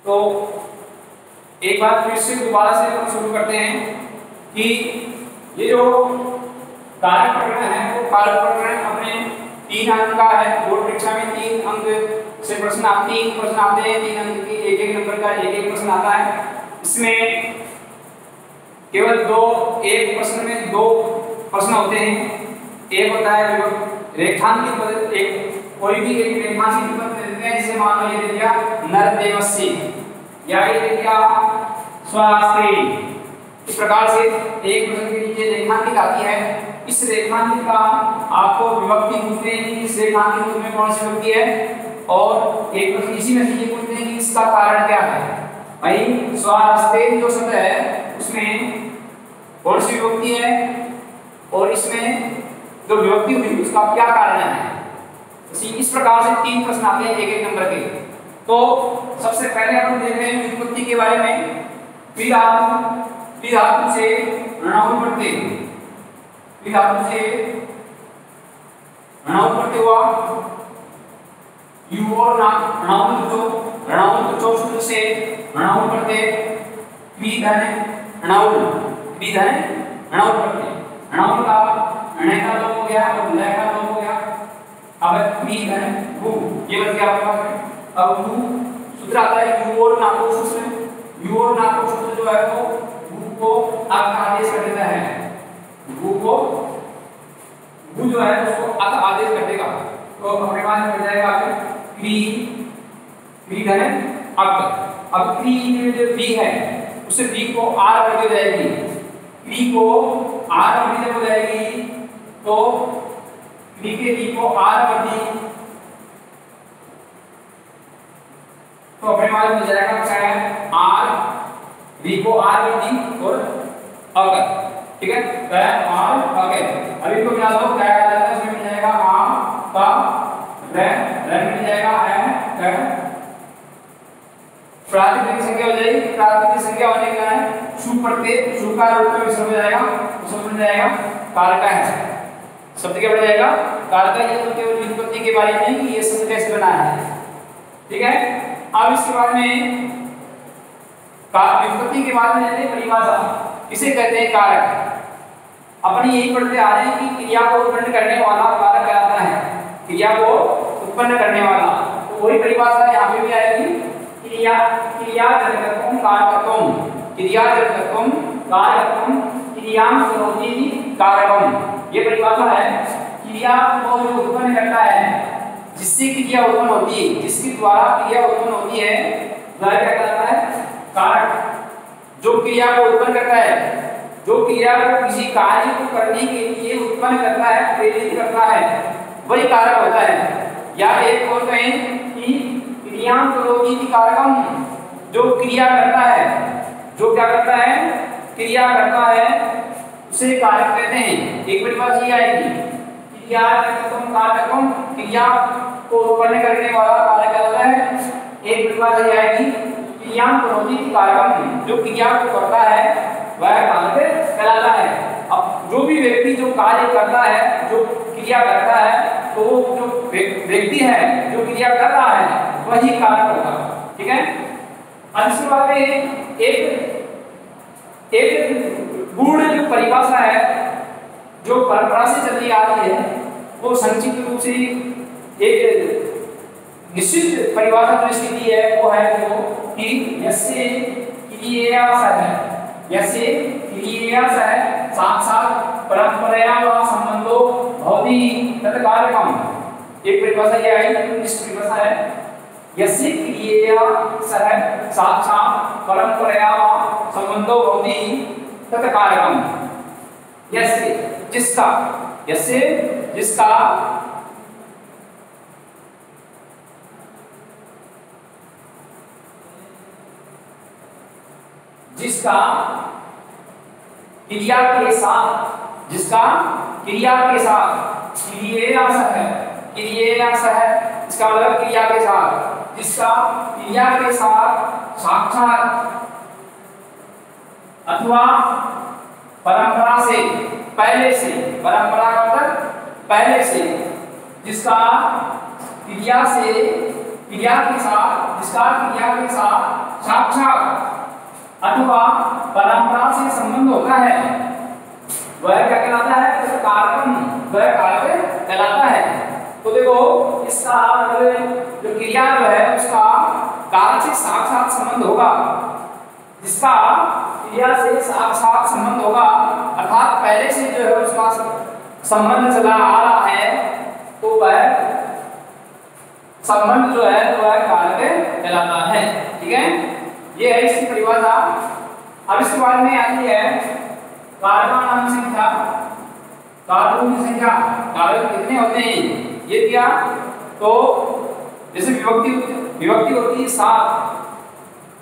तो एक बार फिर से दोबारा से हम शुरू करते हैं कि ये जो कारक प्रकरण है वो कारक प्रकरण अपने 3 अंक का है। बोर्ड परीक्षा में 3 अंक से प्रश्न आते हैं, 3 प्रश्न आते हैं, 3 अंक की एक नंबर का एक प्रश्न आता है। इसमें केवल एक प्रश्न में 2 प्रश्न होते हैं। एक होता है रेखांकित पद, एक कोई भी एक रेखांकित पद देते हैं, जिसे मान लो ये दे दिया नरदेवस्य या ये दे दिया स्वास्त्री। इस प्रकार से एक प्रश्न के नीचे रेखांकित आती है। इस रेखांकित का आपको विभक्ति पूछते हैं कि इस रेखांकित में कौन सी विभक्ति है, और एक प्रश्न इसी में से ये पूछते हैं कि इसका कारण क्या है। भाई स्वास्त्री जो शब्द है उसमें कौन सी विभक्ति है और इसमें जो विभक्ति हुई उसका क्या कारण है। इस प्रकार से 3 प्रश्न आते हैं एक नंबर के। तो सबसे पहले हम देख रहे हैं व्युत्पत्ति के बारे में। द्विधातु से ऋणात्मक पढ़ते हुआ यू और ऋणात्मक सूत्र से ऋणात्मक पढ़ते द्विधन पढ़ते। ऋणात्मक का ऋण का लोप हो गया और लय का लोप हो गया। अब द्विधन भू ये बच गया आपके पास। अब भू सूत्र आता है यू और नाको सूत्र। यू और नाको सूत्र जो है वो भू को अक आदेश कर देता है। भू जो है उसको अक आदेश कर देगा। तो अपने पास मिल जाएगा क्री धन अक। अब क्री में जो बी है उसे बी को आर कर दी जाएगी। क्री को आर कर दी हो जाएगी तो क्री के बी को आर कर दी तो अपने पास मिल जाएगा क्या है आर। वी को आर कर दी और अगर, ठीक है, आर अगर। अभी को मिला दो क्या आ जाता है, उसमें मिल जाएगा आ का रे मिल जाएगा है प्राकृतिक संख्या हो जाएगी। प्राकृतिक संख्या होने का है शु पढ़ते शु का रूप में विसर्ग हो जाएगा, उसमें मिल जाएगा कारक है। शब्द क्या बन जाएगा कारक। ये तो केवल व्युत्पत्ति के बारे में कि ये शब्द कैसे बना है, ठीक है। अब इसके बाद में व्युत्पत्ति के बाद में लेते हैं परिभाषा। इसे कहते हैं कारक। अपनी यही पढ़ते आ रहे हैं कि क्रिया को उत्पन्न करने वाला कारक कहलाता है। क्रिया को उत्पन्न करने वाला, तो वही परिभाषा यहाँ पे भी आएगी। क्रियाजनकत्वं कारकत्वं, क्रियाजनकत्वं कारकत्वं, क्रियां करोति कारकम्। ये परिभाषा है। क्रिया को जो उत्पन्न करता है, जिससे क्रिया उत्पन्न होती है, जिसके द्वारा क्रिया उत्पन्न होती है, वह क्या कहलाता है कारक। जो क्रिया को उत्पन्न करता है, जो क्रिया को किसी कार्य को करने के लिए उत्पन्न करता है, प्रेरित करता है, वही कारक होता है। या एक और कहें कि क्रियां करोति कारकम, जो क्रिया करता है, जो क्या करता है क्रिया करता है, उसे कारक कहते हैं। एक परिभाषा ये आएगी क्रियाजनकत्वं कारकत्वं, क्रिया को उत्पन्न करने वाला कारक कहलाता है। एक परिभाषा ये आएगी क्रियां करोति कारकम, जो क्रिया को करता है वह कारक कहलाता है। अब जो भी व्यक्ति जो कार्य करता है, जो क्रिया करता है, तो वो जो व्यक्ति है जो क्रिया कर रहा है वही कारक होगा, ठीक है। अब इसके बाद में एक गुण जो परिभाषा है जो परंपरा से चली आ रही है, वो संक्षिप्त रूप से एक निश्चित परिभाषा जो इसकी दी है वो है वो कि यस्य क्रियया सह, यस्य क्रियया सह साक्षात परंपरया वा संबंधो भवति तत्कारकम्। एक परिभाषा ये आई, इस परिभाषा है यस्य क्रियया सह साक्षात परंपरया वा संबंधो भवति तत्कारकम्। यस्य जिसका, यस्य जिसका, जिसका क्रिया के साथ, जिसका क्रिया के साथ, क्रिया सह, क्रिया सह इसका मतलब क्रिया के साथ, जिसका क्रिया के साथ साक्षात अथवा परंपरा से, पहले से, परंपरा का मतलब पहले से, जिसका क्रिया से क्रिया के साथ, जिसका क्रिया के साथ साक्षात अथवा परंपरा से संबंध होता है, वह क्या कहलाता है? तो कारकम, वह कारक कहलाता है। तो देखो इसका मतलब जो क्रिया जो है उसका कारक से साक्षात संबंध होगा, जिसका क्रिया से साक्षात संबंध होगा, अर्थात पहले से जो है उसका संबंध चला आ रहा है, तो वह संबंध जो है वह कारक कहलाता है। ठीक है, ये है इसकी परिभाषा। अब इसके बाद में आती है कारकानाम संख्या। कारकों की संख्या, कारक कितने होते हैं ये दिया। तो जैसे विभक्ति होती है 7,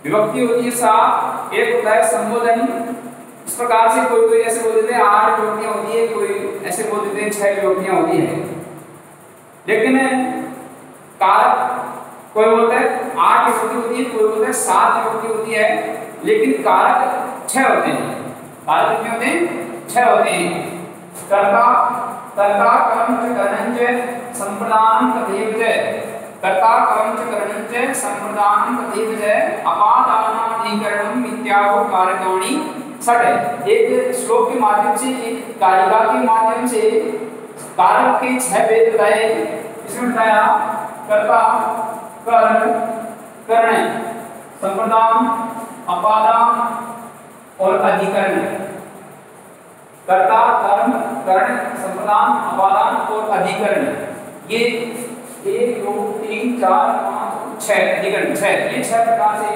विभक्ति होती है 7। एक होता है संबोधन, इस प्रकार से कोई ऐसे बोल देते हैं 8 विभक्तियां होती है, कोई ऐसे बोल देते हैं 6 विभक्तियां होती है। लेकिन कारक कोई बोलता है 8 विभक्ति होती है, कोई बोलता है 7 विभक्ति होती है, लेकिन कारक 6 होते हैं। कारक कितने होते हैं? 6 होते हैं। कर्ता, कर्ता कर्म च करणं च संप्रदान तथैव च, कर्ता कर्म च करणं च संप्रदान तथैव च अपादानाधिकरणं इत्यादि कारकाणि षट्। एक श्लोक के माध्यम से, एक कारिका के माध्यम से कारक के 6 भेद बताए। इसमें बताया कर्ता, कर्म, करण, संप्रदान, अपादान और अधिकरण। कर्ता, कर्म, करण, संप्रदान, अपादान और अधिकरण, ये 1 2 3 4 5 6 अधिकरण 6। ये 6 प्रकार से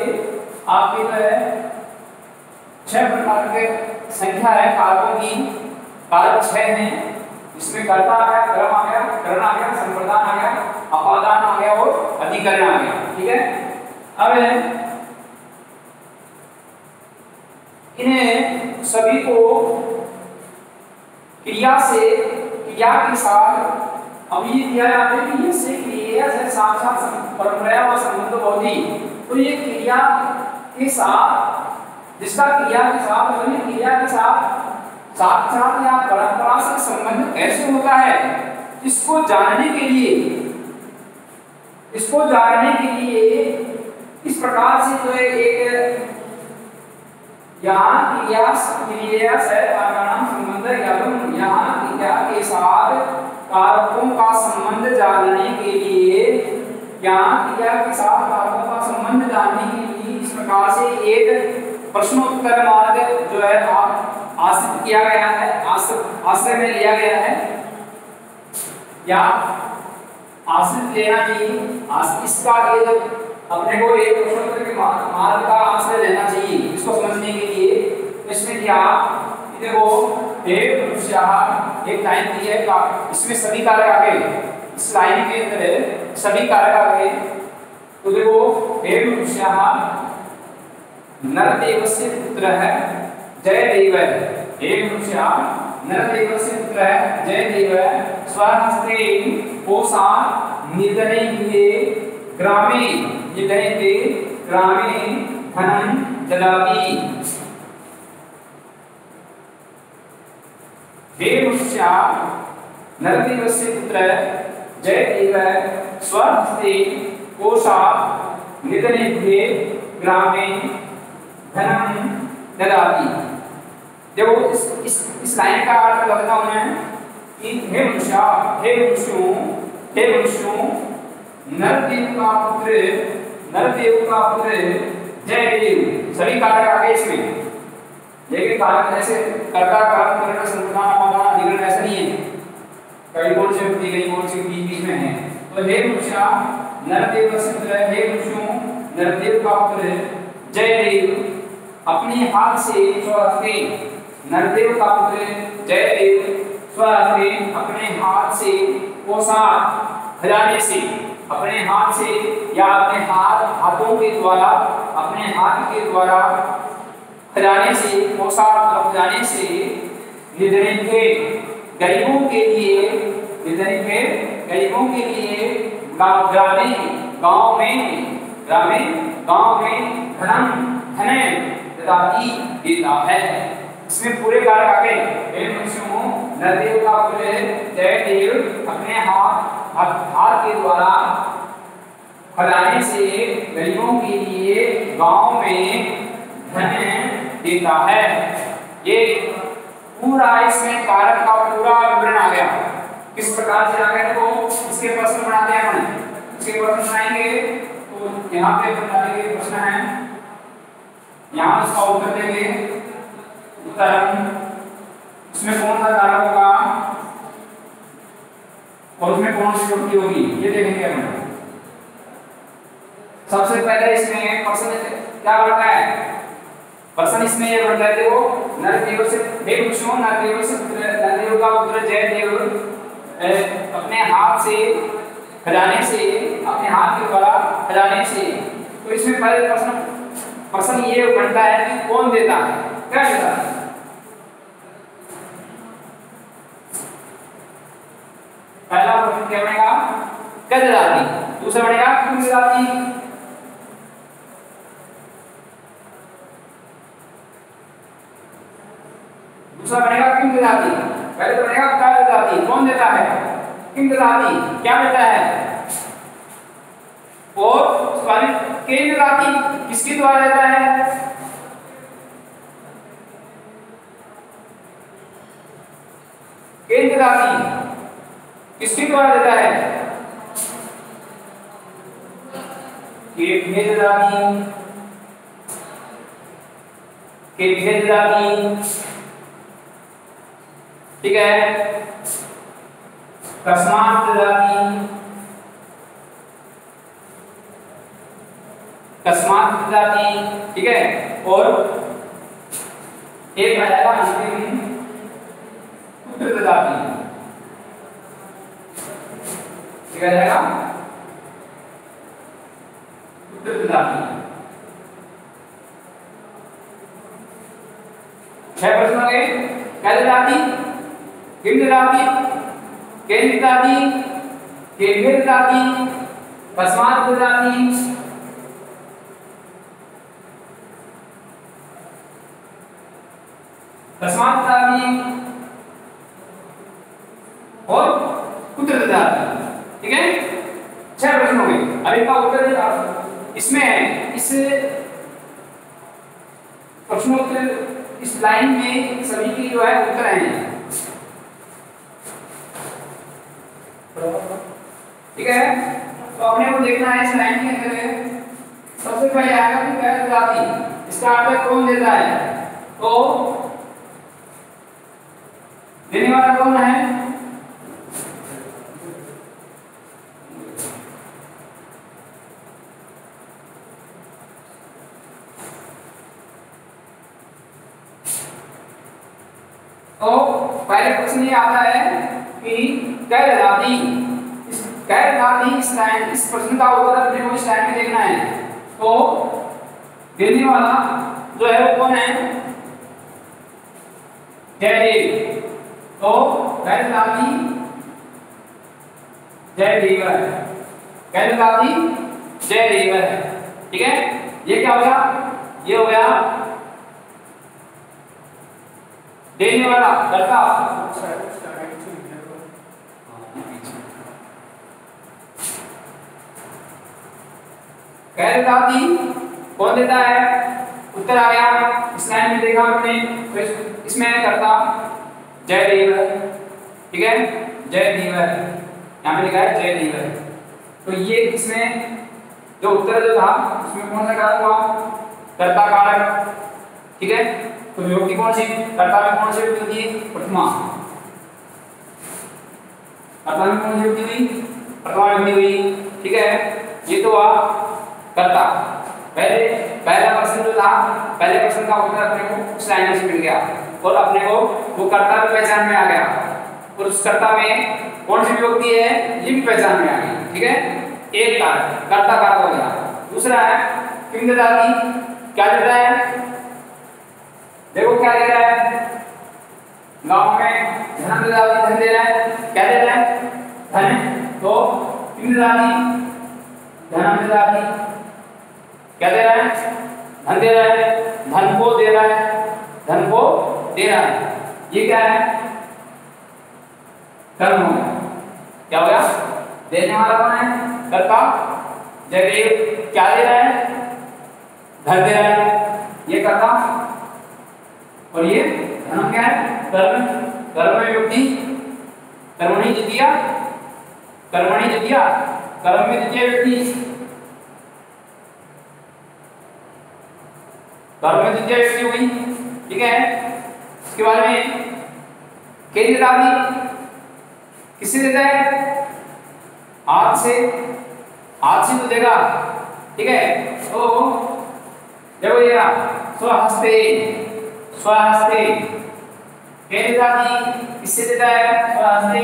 आपके जो है 6 प्रकार के संख्या है कारकों की। कारक 6 हैं, इसमें कर्ता आ गया, कर्म आ गया, करण आ गया, संप्रदान आ गया, अपादान आ गया और अधिकरण आ गया। ठीक है, अब इन्हें सभी को क्रिया से, क्रिया के साथ अब ये दिया जाता है कि इससे क्रिया से साक्षात परंपरा और संबंध होती। तो ये क्रिया के साथ, जिसका क्रिया के साथ, क्रिया के साथ साक्षात या परंपरा से संबंध कैसे होता है, इसको जानने के लिए, इसको जानने के लिए इस प्रकार से जो है एक यहाँ क्रिया से कारकानाम संबंध, यहाँ क्रिया के साथ कारकों का संबंध जानने के लिए, यहाँ क्रिया के साथ कारकों का संबंध जानने के लिए इस प्रकार से एक प्रश्नोत्तर मार्ग जो है आश्रित किया गया है, आश्रय में लिया गया है, या आश्रित लेना चाहिए। इसका एक अपने को एक प्रश्नोत्तर के मार्ग का आश्रय लेना चाहिए इसको समझने के लिए। इसमें क्या देखो, एक लाइन दी है, इसमें सभी कारक आ गए, इस लाइन के अंदर सभी कारक आ गए। तो देखो नरदेवस्य पुत्र है जयदेव, नरदेवस्य पुत्र है जयदेव, स्वहस्ते कोसा निधने ग्रामे, निधने ग्रामे धनं ददाति। देवस्य नरदेवस्य पुत्र जयदेव स्वहस्ते कोसा निधने ग्रामे धनं ददाति। देखो इस लाइन का अर्थ बताता हूं मैं कि हे मनुष्यों, नरदेव का पुत्र जयदेव, सभी कारक आ गए इसमें। लेकिन कारक ऐसे कर्ता, कर्म, करण, संप्रदान, अपादान, अधिकरण ऐसा नहीं है, कई बोल से होती, कई बोल से बीच में है। तो हे मनुष्य, नरदेव का पुत्र, हे मनुष्यों, नरदेव का पुत्र जयदेव अपने हाथ से स्वहस्ते, नरदेव का पुत्र जयदेव स्वहस्ते अपने हाथ से कोसा, खजाने से, अपने हाथ से या अपने हाथों के द्वारा, अपने हाथ के द्वारा खजाने से, कोसा खजाने से निधने थे गरीबों के लिए, निधने थे गरीबों के लिए गांव में धन ददाति देता है। इसमें पूरे कारक आ गए। हे मनुष्यों, नरदेव का पुत्र जयदेव अपने हाथ के द्वारा खजाने से गरीबों के लिए गांव में धन देता है। ये पूरा इसमें कारक का पूरा विवरण आ गया। किस प्रकार से आ गया तो इसके प्रश्न बनाते हैं अपन। इसके प्रश्न बनाएंगे तो यहाँ पे बता देंगे प्रश्न है, यहाँ इसका उत्तर देंगे। उत्तर इसमें कौन सा कारक होगा और उसमें कौन सी युक्ति होगी ये देखेंगे हम। सबसे पहले इसमें प्रश्न क्या बनता है, प्रश्न इसमें ये बनता है देखो, नरदेव से देव विष्णु नरदेव का पुत्र जयदेव अपने हाथ से खजाने से, अपने हाथ के द्वारा खजाने से, तो इसमें पहले प्रश्न ये बनता है कि कौन देता है, क्या देता है। पहला प्रश्न क्या बनेगा, कद दाती। दूसरा बनेगा क्यों दाती। दूसरा बनेगा क्यों दाती। पहले तो बनेगा कद दाती, कौन देता है, क्यों दाती क्या देता है, और केंद्र दाती किसके द्वारा देता है। केंद्र दाती किसके द्वारा देता है, के भेद दाती, के भेद दाती, ठीक है, कस्मात दाती, कस्मात दाती, ठीक है, और एक आ जाएगा अंतिम पुत्र दाती, क्या जाएगा पुत्र दाती। 6 प्रश्न हो गए, कद दाती, किम दाती, केंद्र दाती, केंद्र दाती, कस्मात दाती, कस्मात दाती और पुत्र दाती, ठीक है। 6 प्रश्न हो गए। अब इनका उत्तर इसमें है, इस प्रश्नोत्तर इस लाइन में सभी की जो है उत्तर हैं, ठीक है। तो अपने को देखना है इस लाइन के अंदर सबसे पहले आएगा कि कद दाती, इसका अर्थ कौन देता है, तो देने वाला कौन है, तो पहले प्रश्न ये आता है कि कद दाती, इस कद दाती इस लाइन, इस प्रश्न का उत्तर अपने को इस लाइन में देखना है। तो देने वाला जो है वो कौन है, जयदेव। तो कद दाती जयदेव है, कद दाती जयदेव है, ठीक है। ये क्या हो गया, ये हो गया देने वाला करता। कद दाती कौन देता है, उत्तर आ गया इस लाइन में देखा आपने, तो इसमें करता जयदेव है, ठीक है, जयदेव है, यहाँ पे लिखा है जयदेव है। तो ये इसमें जो उत्तर जो था उसमें कौन सा कारक हुआ, कर्ता कारक, ठीक है। तो विभक्ति कौन सी, कर्ता में कौन सी विभक्ति होती है, प्रथमा, कर्ता में कौन सी विभक्ति हुई, प्रथमा विभक्ति हुई, ठीक है। ये तो हुआ कर्ता। पहला प्रश्न जो था, पहले प्रश्न का उत्तर अपने को उस लाइन से मिल गया और अपने को वो कर्ता भी पहचान में आ गया, और उस कर्ता में कौन सी विभक्ति है ये भी पहचान में आ गई, ठीक है। एक कारक कर्ता कारक हो गया। दूसरा है किम दाती, क्या देता है, देखो क्या दे रहा है, गांव में धन दाती, धन दे रहा है, क्या दे रहा है, धन। तो किम दाती धन दाती क्या दे रहा है, धन दे रहा है, धन को दे रहा है, धन को दे रहा है, ये क्या है, कर्म हो गया। क्या हो गया, देने वाला कौन है, कर्ता जयदेव क्या दे रहा है? धन दे रहा है, ये कर्ता। और ये धर्म क्या है? कर्म। कर्म में व्यक्ति कर्मणि द्वितीया, कर्मणि द्वितीया, कर्म में द्वितीय व्यक्ति, कर्म में द्वितीय व्यक्ति हुई। ठीक है, इसके बाद में केंद्र आदि किससे देता है? हाथ से, हाथ से तो देगा। ठीक है, तो देखो ये स्वहस्ते, स्वहस्ते केंद्र आदि किससे देता है? स्वहस्ते,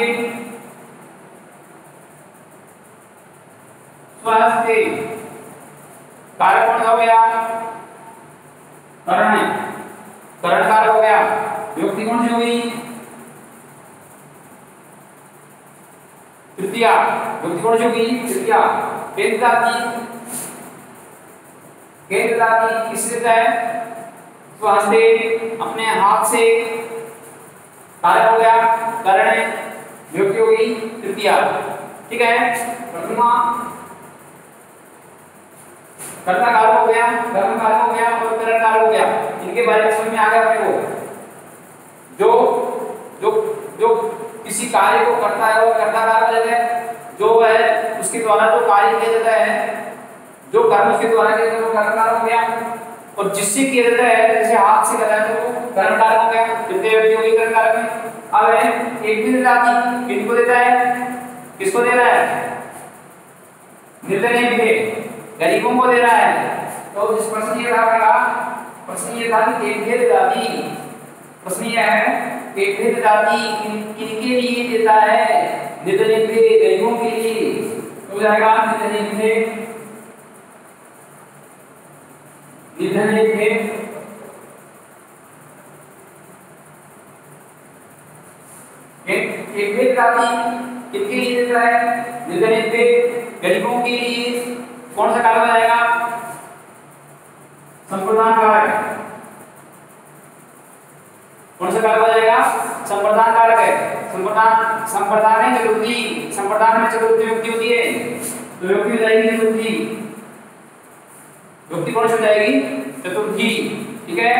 स्वहस्ते। कारक कौन सा हो गया? करण, करण कारक हो गया। व्यक्ति कौन सी हो गई? तृतीया, व्यक्ति कौन सी हो गई? तृतीया। केंद्र आदि, केंद्र आदि किससे देता है? स्वहस्ते, अपने हाथ से। कारक हो गया करण, व्यक्ति हो गई तृतीया। ठीक है, प्रथमा कर्ता कारक हो गया, कर्म कारक हो गया और करण कारक हो गया। इनके बारे में समझ में आ गया अपने को। जो जो जो किसी कार्य को करता है वो कर्ता कारक हो जाता है, जो है उसके द्वारा जो कार्य किया जाता है, जो कर्म उसके द्वारा किया जाता है वो कर्म कारक हो गया। और जिससे किया जाता है, जैसे हाथ से करता है तो वो कर्म कारक हो गया, तृतीय व्यक्ति हो गई कर्म कारक में। अब है एक दिन राति किनको देता है? किसको दे रहा है? निर्धन भी गरीबों को दे रहा है। तो जिस प्रश्न ये था, प्रश्न ये था कि एक भेद जाति, प्रश्न ये है एक भेद जाति किनके लिए देता है? निर्धन भी गरीबों के लिए। तो जाएगा निर्धन भी, निर्धन भी एक भेद जाति किनके लिए देता है? निर्धन भी गरीबों के लिए। कौन सा कारक आएगा? संप्रदान कारक। कौन सा कारक आएगा? संप्रदान कारक है। संप्रदान, संप्रदान है चतुर्थी, संप्रदान में चतुर्थी व्यक्ति होती है, तो व्यक्ति हो जाएगी चतुर्थी। व्यक्ति कौन सी हो जाएगी? चतुर्थी। ठीक है,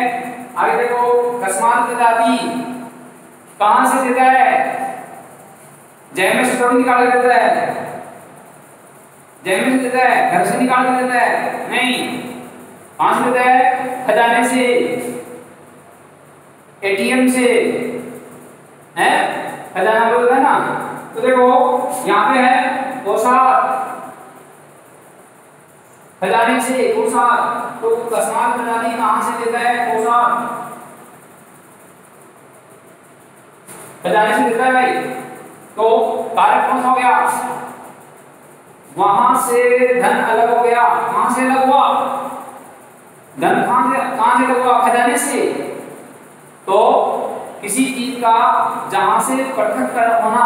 आगे देखो कस्मात जाति कहां से देता है? जय में से निकाल देता है, जय में से देता है, घर से निकाल के देता है? नहीं, कहां से देता है? खजाने से, एटीएम से, है खजाना बोलता है ना। तो देखो यहाँ पे है कोषार, खजाने से कोषार। तो कस्मात जाति कहां से देता है? कोषार, खजाने से देता है भाई। तो कारक कौन सा हो गया? वहां से धन अलग हो गया। कहां से अलग हुआ? धन कहां से अलग हुआ? खजाने से। तो किसी चीज का जहां से पृथक कर होना,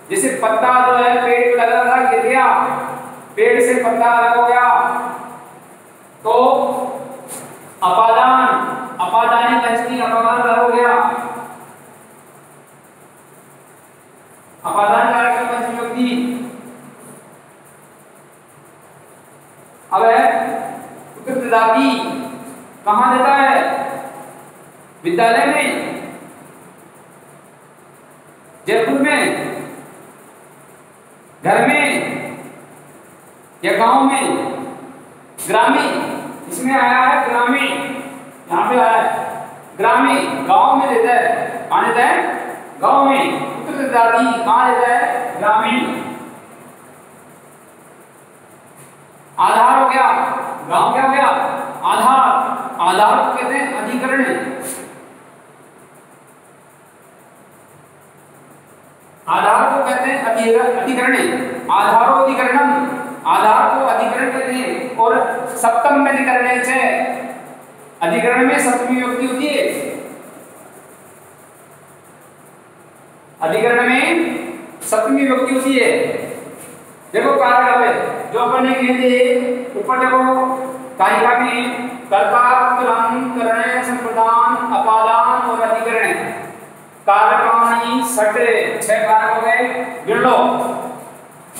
जैसे पत्ता जो है पेड़ पे लगा था, गिर गया, पेड़ से पत्ता अलग हो गया, तो अपादान, अपादानी पंचमी अपादान अलग हो गया। अपादान कारक पंचमी व्यक्ति। अब है जाति कहां देता है? विद्यालय में, जयपुर में, घर में या गांव में? ग्रामीण, इसमें आया है ग्रामीण, यहाँ पे आया है ग्रामीण, गांव में देता है। कहां देता है? गांव में। जाति कहां देता है? ग्रामीण। आधार हो गया, गांव क्या हो गया? आधार। आधार को कहते हैं अधिकरण। आधार को कहते हैं अधिकरण। आधारो अधिकरणम, आधार को अधिकरण कहते हैं। और सप्तम में अधिकरण है, अधिकरण में सप्तमी विभक्ति होती है। अधिकरण में सप्तमी विभक्ति होती है। देखो कारक है जो अपन ने कहे थे ऊपर, देखो कारिका में कर्ता, क्रम, करण, संप्रदान, अपादान और अधिकरण। कारकाणि 6 कारक हो गए, गिन लो।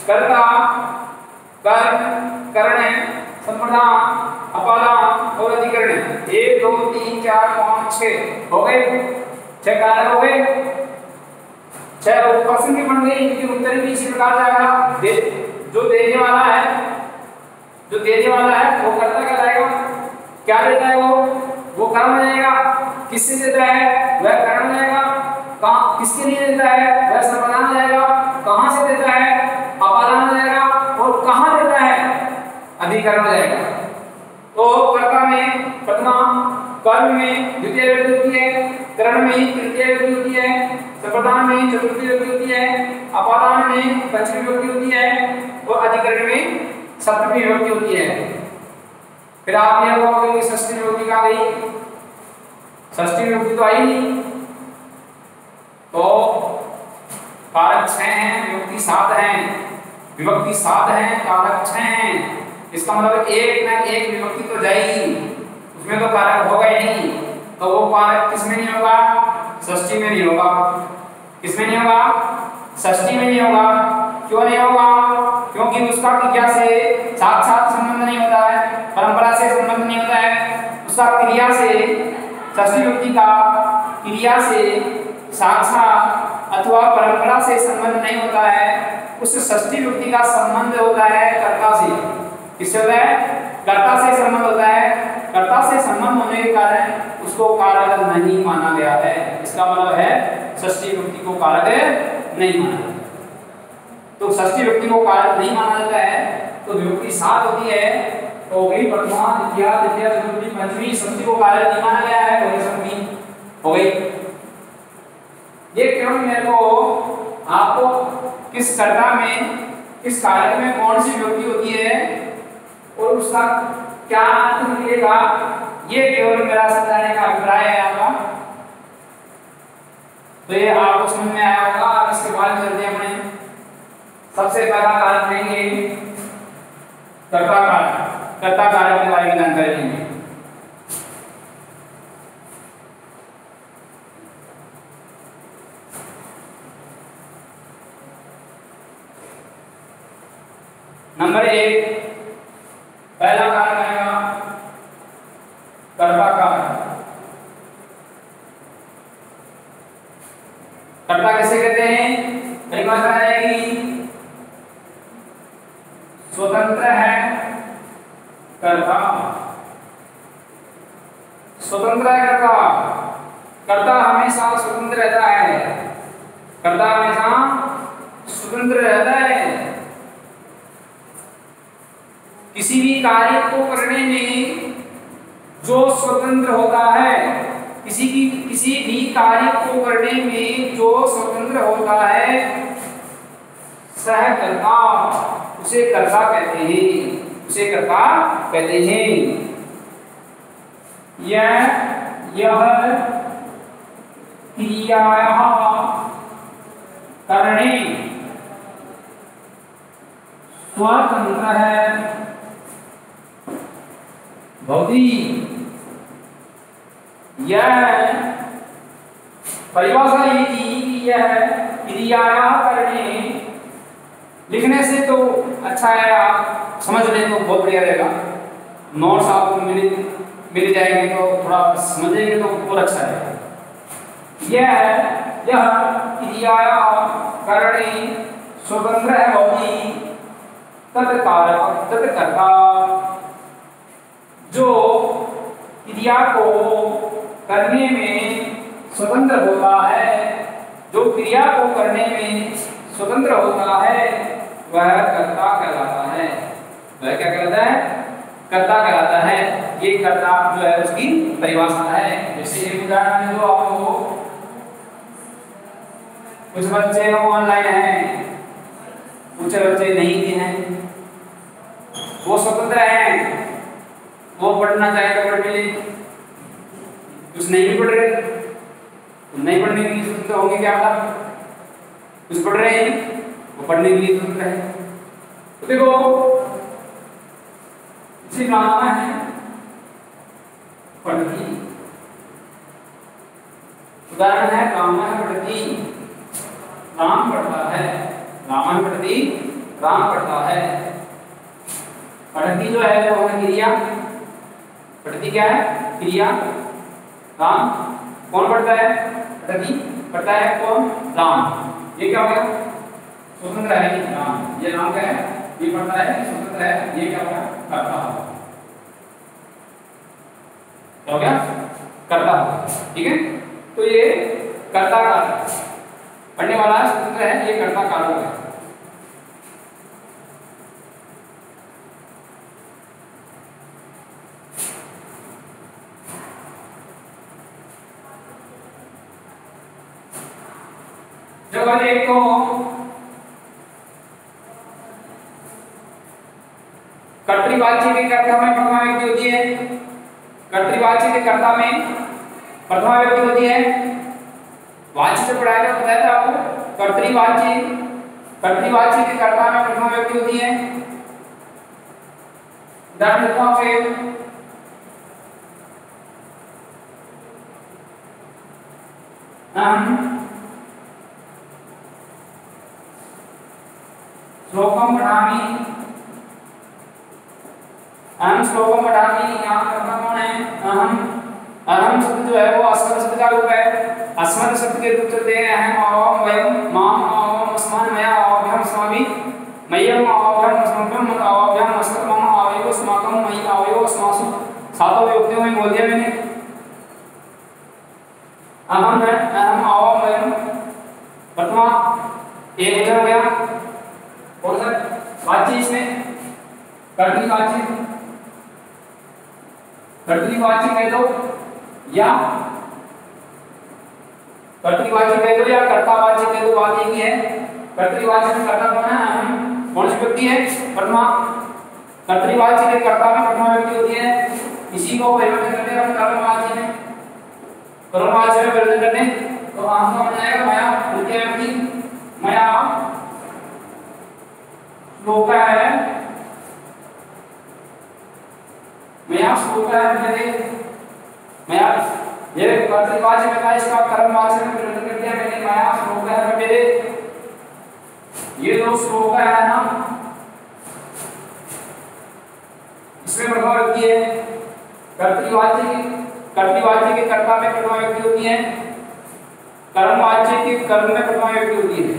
कर्ता, कर्म, करण, संप्रदान, अपादान और अधिकरण। 1 2 3 4 5 6 हो गए, 6 कारक हो गए। 6 प्रश्न की बन गई, इनके उत्तर भी इसी प्रकार जाएगा। जो देने वाला है वो कर्ता कहलाएगा। क्या देता है वो कर्म हो जाएगा। किससे देता है वह कर्म हो जाएगा। कहाँ किसके लिए देता है वह संप्रदान हो जाएगा। कहाँ से देता है अपादान हो जाएगा। और कहाँ देता है अधिकरण हो जाएगा। तो कर्ता में प्रथमा, कर्म में द्वितीय विभक्ति होती है, करण में तृतीय विभक्ति होती है, संप्रदान में चतुर्थी विभक्ति होती है, अपादान में पंचमी विभक्ति होती है और अधिकरण में सप्तमी विभक्ति होती है। फिर आप यह कहोगे कि षष्ठी विभक्ति कहाँ गई? षष्ठी विभक्ति तो आई नहीं। तो कारक 6 हैं, विभक्ति 7 हैं। विभक्ति 7 हैं, कारक 6 हैं। इसका मतलब एक ना एक विभक्ति तो जाएगी, उसमें तो कारक होगा ही नहीं। तो वो कारक किसमें नहीं होगा? षष्ठी में नहीं होगा। किसमें नहीं होगा? षष्ठी में नहीं होगा। क्यों नहीं होगा? क्योंकि उसका क्रिया से साथ संबंध नहीं होता है, परंपरा से संबंध नहीं होता है। उसका क्रिया से, षष्ठी विभक्ति का क्रिया से साथ अथवा परंपरा से संबंध नहीं होता है। उस षष्ठी विभक्ति का संबंध होता है कर्ता से। किससे होता है? कर्ता से संबंध होता है। कर्ता से संबंध होने के कारण उसको कारक नहीं माना गया है। इसका मतलब है षष्ठी विभक्ति को कारक नहीं माना जाता। तो षष्ठी विभक्ति को कारक नहीं माना जाता है तो विभक्ति 7 होती है। तो गई प्रथमा, द्वितीय, तृतीय, चतुर्थी, पंचमी, षष्ठी को कारक नहीं माना गया है। वही सप्तमी हो गई। ये केवल मेरे को आपको किस कर्ता में, किस कारक में कौन सी विभक्ति होती है और उसका क्या अर्थ निकलेगा, ये केवल मेरा समझाने का अभिप्राय है आपका। तो ये आपको समझ में आया होगा। अब इसके बाद चलते हैं अपने सबसे पहला कारक लेंगे कर्ता कारक। कर्ता कारक के बारे में जानकारी लेंगे। नंबर 1 पहला कारक आएगा कर्ता कारक। कर्ता किसे कहते हैं? परिभाषा आएगी स्वतंत्र है कर्ता। स्वतंत्र है कर्ता। कर्ता हमेशा स्वतंत्र रहता है। कर्ता हमेशा स्वतंत्र रहता है। किसी भी कार्य को करने में जो स्वतंत्र होता है, किसी भी कार्य को करने में जो स्वतंत्र होता है सह कर्ता, उसे कर्ता कहते हैं। उसे कर्ता कहते हैं। यह क्रियायाः करणे स्वतंत्र है भवति। यह परिभाषा ये थी कि यह क्रियायाः करणे, लिखने से तो अच्छा है, आप समझ लें तो बहुत बढ़िया रहेगा। नोट्स आपको मिल जाएंगे तो थोड़ा समझेंगे तो बहुत अच्छा है। यह क्रियायाः करणे स्वतंत्र है भवति तत्कर्ता, जो क्रिया को करने में स्वतंत्र होता है, जो क्रिया को करने में स्वतंत्र होता है वह कर्ता कहलाता है। वह क्या कहलाता है? कर्ता कहलाता है। ये कर्ता जो है उसकी परिभाषा है। जैसे एक उदाहरण जो आपको, कुछ बच्चे ऑनलाइन हैं, कुछ बच्चे नहीं भी हैं, वो स्वतंत्र हैं, वो पढ़ना चाहे तो पढ़ ले, कुछ नहीं भी पढ़ रहे, नहीं पढ़ने के लिए स्वतंत्र होंगे। क्या मतलब? कुछ पढ़ रहे हैं वो पढ़ने के लिए स्वतंत्र है। तो देखो इसे नाम है पढ़ती। उदाहरण है रामायण पढ़ती, राम पढ़ता है। रामायण पढ़ती, राम पढ़ता है। पठती जो है वो है क्रिया, पठती क्या है? क्रिया। राम कौन पढ़ता है? पठती पढ़ता है कौन? राम। ये क्या हो गया? स्वतंत्र है कि राम, ये राम का है, ये पढ़ता है स्वतंत्र है, ये क्या हो गया? कर्ता हो, क्या हो गया? कर्ता हो। ठीक है, तो ये कर्ता का पढ़ने वाला स्वतंत्र है, ये कर्ता कारक है। जब एक तो कर्तृवाच्य के कर्ता में प्रथमा व्यक्ति होती है, कर्तृवाच्य के कर्ता में प्रथमा व्यक्ति होती है। वाच्य से पढ़ाया था, बताया था आपको, कर्तृवाच्य के कर्ता में प्रथमा व्यक्ति होती है। उदाहरण देता हूं फिर, श्लोकम पढ़ामी, अहम श्लोकम पढ़ामी, यहाँ कर्ता कौन है? अहम शब्द जो है वो अस्मद शब्द का रूप है। अस्मद शब्द के रूप चलते हैं अहम, अवम, वयम, माम, अवम, अस्मान, मया, अवभ्यम, अस्माभि, मय्यम, अवभ्यम, अस्मभ्यम, अवभ्यम, अस्मत्मम, अवयो, अस्माकम, मयि, अवयो, अस्मासु। सातों व्यक्तियों में बोल दिया मैंने। अहम है, अहम, अवम, वयम, प्रथमा एक हो गया। और सर वाच्य इसमें कर्तृवाच्य कह दो या कर्तृवाच्य कह दो या कर्तावाच्य कह दो, बात एक ही है। कर्तृवाच्य में कर्ता कौन है? कौन सी व्यक्ति है? प्रथमा। कर्तृवाच्य के कर्ता में प्रथमा व्यक्ति होती है। इसी को परिवर्तन करते हैं हम कर्मवाच्य में, कर्मवाच्य में परिवर्तन करते हैं तो आम का बन जाएगा मया, तृतीय व्यक्ति मया श्लोक है, मया श्लोक है मैंने, मया ये कर्तृवाच्य में था, इसका कर्मवाच्य में परिवर्तन कर दिया मैंने। मया श्लोक है मेरे, ये दो श्लोक है ना, इसमें प्रथमा व्यक्ति है। कर्तृवाच्य के कर्ता में प्रथमा व्यक्ति होती है, कर्मवाच्य के कर्म में प्रथमा व्यक्ति होती है।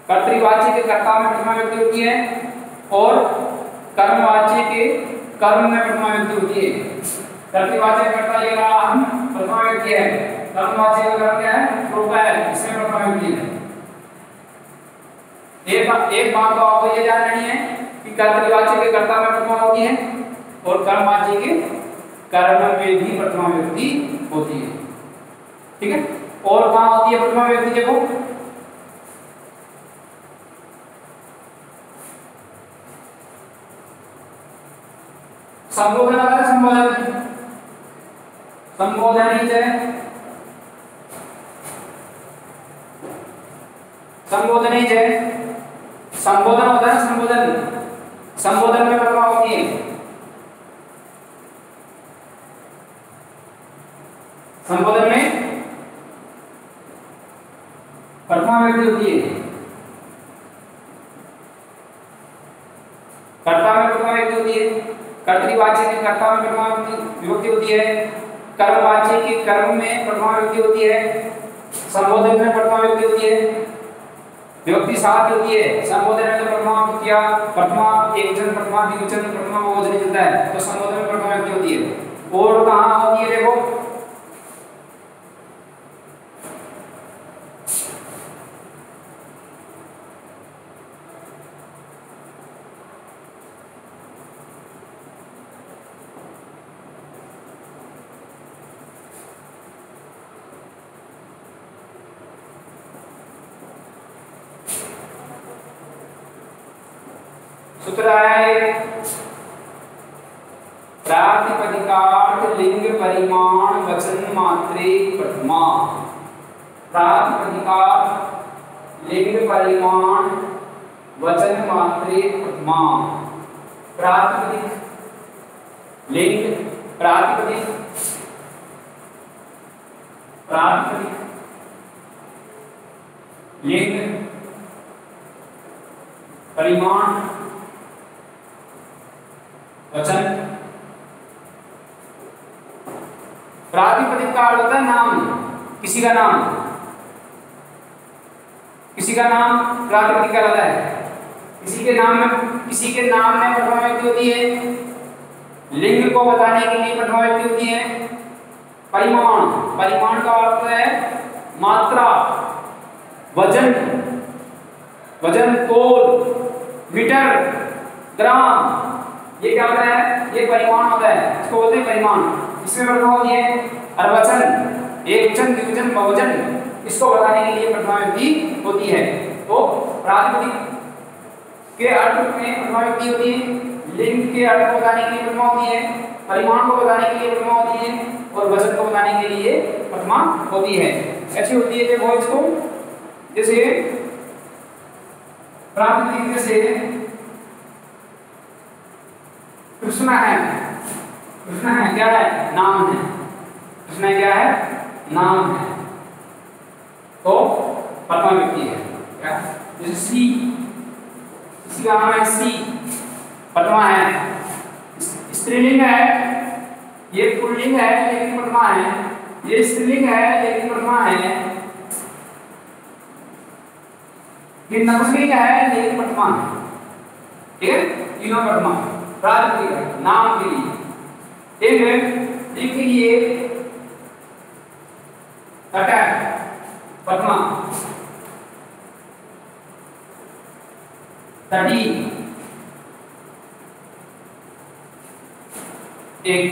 कर्तृवाच्य के कर्ता में प्रथमा व्यक्ति होती है और कर्मवाच्य के कर्म में प्रथमा व्यक्ति होती है। कर्तृवाच्य का कर्ता ये रहा हम, प्रथमा व्यक्ति है। कर्मवाच्य का कर्ता क्या है? श्लोक है, इसमें प्रथमा व्यक्ति है। एक बात तो आपको ये जान लेनी है कि कर्तृवाच्य के कर्ता में प्रथमा होती है और कर्मवाच्य के कर्म में भी प्रथमा व्यक्ति होती है। ठीक है, और कहाँ होती है प्रथमा व्यक्ति? देखो संबोधन आता है, संबोधन ही है, संबोधन ही है, संबोधन होता है, संबोधन में प्रथमा होती है। संबोधन में प्रथमा व्यक्ति होती है, कर्ता में प्रथमा व्यक्ति होती है। कर्तृवाच्य के कर्ता में प्रथमा विभक्ति होती है, कर्मवाच्य के कर्म में प्रथमा विभक्ति होती है, संबोधन में प्रथमा विभक्ति होती है, विभक्ति सात होती है। संबोधन में तो प्रथमा एकवचन, प्रथमा द्विवचन, प्रथमा बहुवचन चलता है, तो संबोधन में प्रथमा विभक्ति होती है। और कहाँ होती है? देखो सूत्र है प्रातिपदिकार्थ लिंग परिमाण वचन मात्रे प्रथमा। प्रातिपदिकार्थ लिंग परिमाण वचन मात्रे प्रथमा। प्रातिपदिक लिंग, प्रातिपदिक लिंग परिमाण वचन। प्रातिपदिक का अर्थ होता है नाम, किसी का नाम, किसी का नाम प्रातिपदिक कहलाता है। किसी के नाम में प्रथमा व्यक्ति होती है। लिंग को बताने के लिए प्रथमा व्यक्ति होती है। परिमाण, परिमाण का अर्थ है मात्रा, वजन, वजन, तोल, मीटर, ग्राम, ये क्या होता है? ये परिमाण होता है, इसको बोलते हैं परिमाण। इसमें प्रथमा होती है। और वचन, एक वचन, द्विवचन, बहुवचन, इसको बताने के लिए प्रथमा व्यक्ति होती है। तो प्रातिपदिक के अर्थ में प्रथमा व्यक्ति होती है, लिंग के अर्थ को बताने के लिए प्रथमा होती है, परिमाण को बताने के लिए प्रथमा होती है, और वचन को बताने के लिए प्रथमा होती है। ऐसी होती है देखो इसको, जैसे प्रातिपदिक जैसे कृष्ण है, कृष्ण है क्या है? नाम है। कृष्ण क्या है? नाम है, तो प्रथमा व्यक्ति है क्या? जैसे सी, किसी का नाम है सी, प्रथमा है। स्त्रीलिंग है, ये पुल्लिंग है लेकिन प्रथमा है। ये स्त्रीलिंग है लेकिन प्रथमा है। ये नपुंसकलिंग है लेकिन प्रथमा है। ठीक है, तीनों प्रथमा प्रातिपदिक है नाम के लिए। एक लिंग के लिए तट, प्रथमा, तटी, एक